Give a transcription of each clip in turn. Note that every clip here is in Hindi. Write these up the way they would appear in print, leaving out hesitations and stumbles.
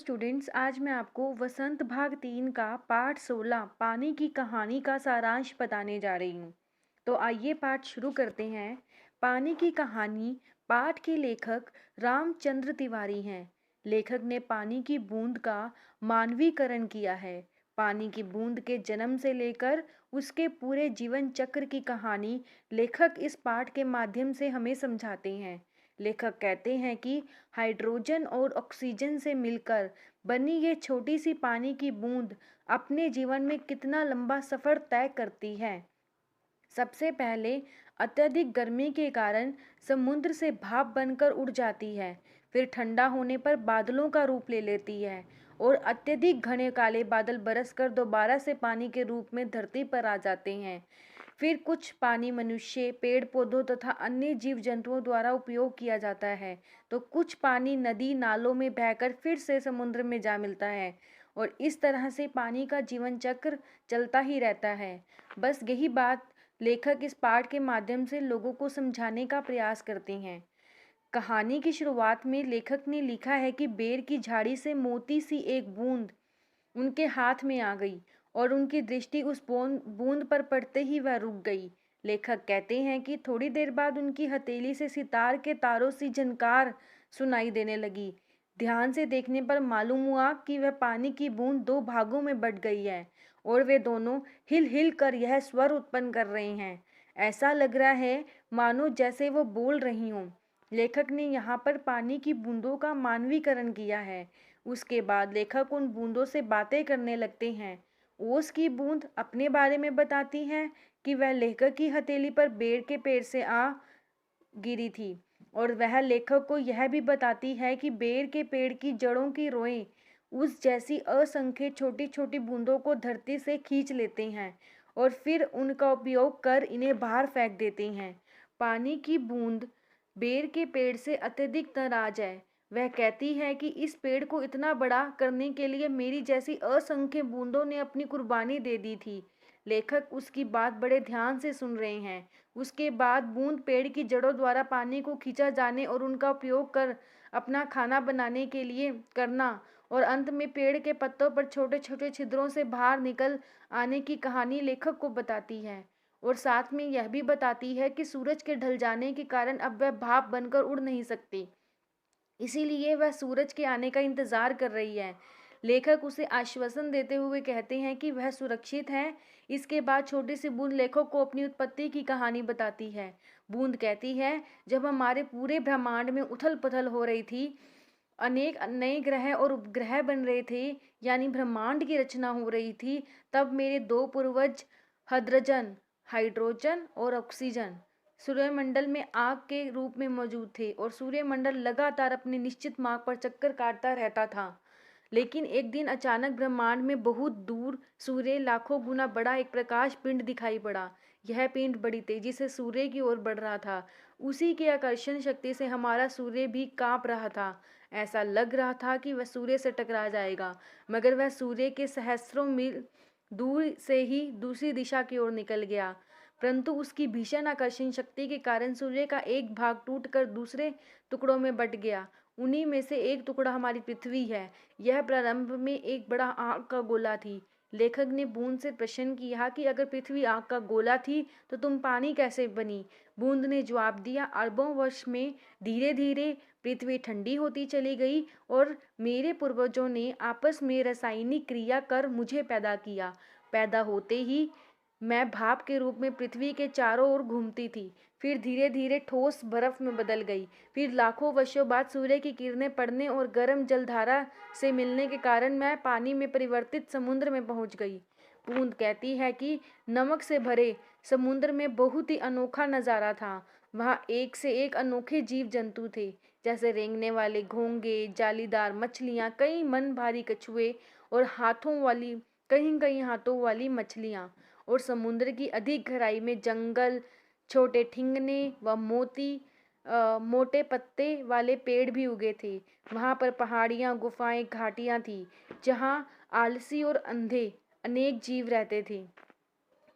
स्टूडेंट्स, आज मैं आपको वसंत भाग 3 का पाठ 16 पानी की कहानी का सारांश बताने जा रही हूँ। तो आइए पाठ शुरू करते हैं। पानी की कहानी पाठ के लेखक रामचंद्र तिवारी हैं। लेखक ने पानी की बूंद का मानवीकरण किया है। पानी की बूंद के जन्म से लेकर उसके पूरे जीवन चक्र की कहानी लेखक इस पाठ के माध्यम से हमें समझाते हैं। लेखक कहते हैं कि हाइड्रोजन और ऑक्सीजन से मिलकर बनी ये छोटी सी पानी की बूंद अपने जीवन में कितना लंबा सफ़र तय करती है। सबसे पहले अत्यधिक गर्मी के कारण समुद्र से भाप बनकर उड़ जाती है। फिर ठंडा होने पर बादलों का रूप ले लेती है और अत्यधिक घने काले बादल बरसकर दोबारा से पानी के रूप में धरती पर आ जाते हैं। फिर कुछ पानी मनुष्य, पेड़ पौधों तथा अन्य जीव जंतुओं द्वारा उपयोग किया जाता है, तो कुछ पानी नदी नालों में बहकर फिर से समुद्र में जा मिलता है और इस तरह से पानी का जीवन चक्र चलता ही रहता है। बस यही बात लेखक इस पाठ के माध्यम से लोगों को समझाने का प्रयास करते हैं। कहानी की शुरुआत में लेखक ने लिखा है कि बेर की झाड़ी से मोती सी एक बूंद उनके हाथ में आ गई और उनकी दृष्टि उस बूंद पर पड़ते ही वह रुक गई। लेखक कहते हैं कि थोड़ी देर बाद उनकी हथेली से सितार के तारों सी झनकार सुनाई देने लगी। ध्यान से देखने पर मालूम हुआ कि वह पानी की बूंद दो भागों में बट गई है और वे दोनों हिल हिल कर यह स्वर उत्पन्न कर रहे हैं। ऐसा लग रहा है मानो जैसे वो बोल रही हों। लेखक ने यहाँ पर पानी की बूंदों का मानवीकरण किया है। उसके बाद लेखक उन बूंदों से बातें करने लगते हैं। ओस की बूंद अपने बारे में बताती है कि वह लेखक की हथेली पर बेर के पेड़ से आ गिरी थी और वह लेखक को यह भी बताती है कि बेर के पेड़ की जड़ों की रोएं उस जैसी असंख्य छोटी छोटी बूंदों को धरती से खींच लेते हैं और फिर उनका उपयोग कर इन्हें बाहर फेंक देते हैं। पानी की बूंद बेर के पेड़ से अत्यधिक नाराज है। वह कहती है कि इस पेड़ को इतना बड़ा करने के लिए मेरी जैसी असंख्य बूंदों ने अपनी कुर्बानी दे दी थी। लेखक उसकी बात बड़े ध्यान से सुन रहे हैं। उसके बाद बूंद पेड़ की जड़ों द्वारा पानी को खींचा जाने और उनका उपयोग कर अपना खाना बनाने के लिए करना और अंत में पेड़ के पत्तों पर छोटे छोटे छिद्रों से बाहर निकल आने की कहानी लेखक को बताती है और साथ में यह भी बताती है कि सूरज के ढल जाने के कारण अब वह भाप बनकर उड़ नहीं सकती, इसीलिए वह सूरज के आने का इंतजार कर रही है। लेखक उसे आश्वासन देते हुए कहते हैं कि वह सुरक्षित है। इसके बाद छोटी सी बूंद लेखक को अपनी उत्पत्ति की कहानी बताती है। बूंद कहती है, जब हमारे पूरे ब्रह्मांड में उथल पुथल हो रही थी, अनेक नए ग्रह और उपग्रह बन रहे थे, यानी ब्रह्मांड की रचना हो रही थी, तब मेरे दो पूर्वज हड्रोजन हाइड्रोजन और ऑक्सीजन सूर्यमंडल में आग के रूप में मौजूद थे और सूर्यमंडल लगातार अपने निश्चित मार्ग पर चक्कर काटता रहता था। लेकिन एक दिन अचानक ब्रह्मांड में बहुत दूर सूर्य लाखों गुना बड़ा एक प्रकाश पिंड दिखाई पड़ा। यह पिंड बड़ी तेजी से सूर्य की ओर बढ़ रहा था। उसी की आकर्षण शक्ति से हमारा सूर्य भी कांप रहा था। ऐसा लग रहा था कि वह सूर्य से टकरा जाएगा, मगर वह सूर्य के सहस्त्रों मील दूर से ही दूसरी दिशा की ओर निकल गया। परंतु उसकी भीषण आकर्षण शक्ति के कारण सूर्य का एक भाग टूटकर दूसरे टुकड़ों में बट गया। उन्हीं में से एक टुकड़ा हमारी पृथ्वी है। यह प्रारंभ में एक बड़ा आग का गोला थी। लेखक ने बूंद से प्रश्न किया कि अगर पृथ्वी आग का गोला थी तो तुम पानी कैसे बनी। बूंद ने जवाब दिया, अरबों वर्ष में धीरे धीरे पृथ्वी ठंडी होती चली गई और मेरे पूर्वजों ने आपस में रासायनिक क्रिया कर मुझे पैदा किया। पैदा होते ही मैं भाप के रूप में पृथ्वी के चारों ओर घूमती थी, फिर धीरे धीरे ठोस बर्फ में बदल गई। फिर लाखों वर्षों बाद सूर्य की किरणें पड़ने और गर्म जलधारा से मिलने के कारण मैं पानी में परिवर्तित समुद्र में पहुंच गई। बूंद कहती है कि नमक से भरे समुद्र में बहुत ही अनोखा नज़ारा था। वहाँ एक से एक अनोखे जीव जंतु थे, जैसे रेंगने वाले घोंगे, जालीदार मछलियाँ, कई मन भारी कछुए और कहीं कहीं हाथों वाली मछलियाँ। और समुद्र की अधिक गहराई में जंगल, छोटे ठिंगने व मोटे पत्ते वाले पेड़ भी उगे थे। वहाँ पर पहाड़ियाँ, गुफाएं, घाटियाँ थी, जहाँ आलसी और अंधे अनेक जीव रहते थे।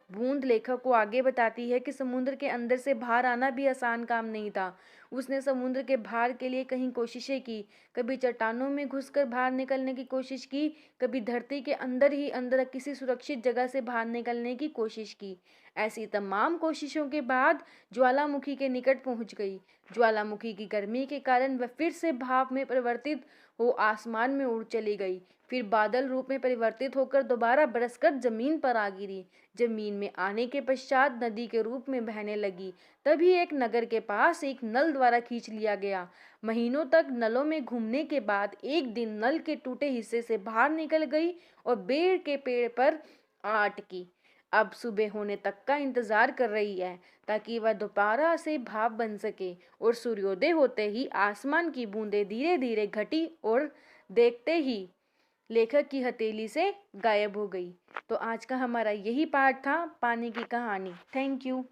बूंद लेखक को आगे बताती है कि समुद्र के अंदर से बाहर आना भी आसान काम नहीं था। उसने समुद्र के बाहर के लिए कहीं कोशिशें की, कभी चट्टानों में घुसकर बाहर निकलने की कोशिश की, कभी धरती के अंदर ही अंदर किसी सुरक्षित जगह से बाहर निकलने की कोशिश की। ऐसी तमाम कोशिशों के बाद ज्वालामुखी के निकट पहुंच गई। ज्वालामुखी की गर्मी के कारण वह फिर से भाप में परिवर्तित हो आसमान में उड़ चली गई, फिर बादल रूप में परिवर्तित होकर दोबारा बरसकर जमीन पर आ गिरी। जमीन में आने के पश्चात नदी के रूप में बहने लगी। तभी एक नगर के पास एक नल द्वारा खींच लिया गया। महीनों तक नलों में घूमने के बाद एक दिन नल के टूटे हिस्से से बाहर निकल गई और बेर के पेड़ पर आ अटकी। अब सुबह होने तक का इंतजार कर रही है ताकि वह दोबारा से भाप बन सके। और सूर्योदय होते ही आसमान की बूंदें धीरे धीरे घटी और देखते ही लेखक की हथेली से गायब हो गई। तो आज का हमारा यही पाठ था, पानी की कहानी। Thank you.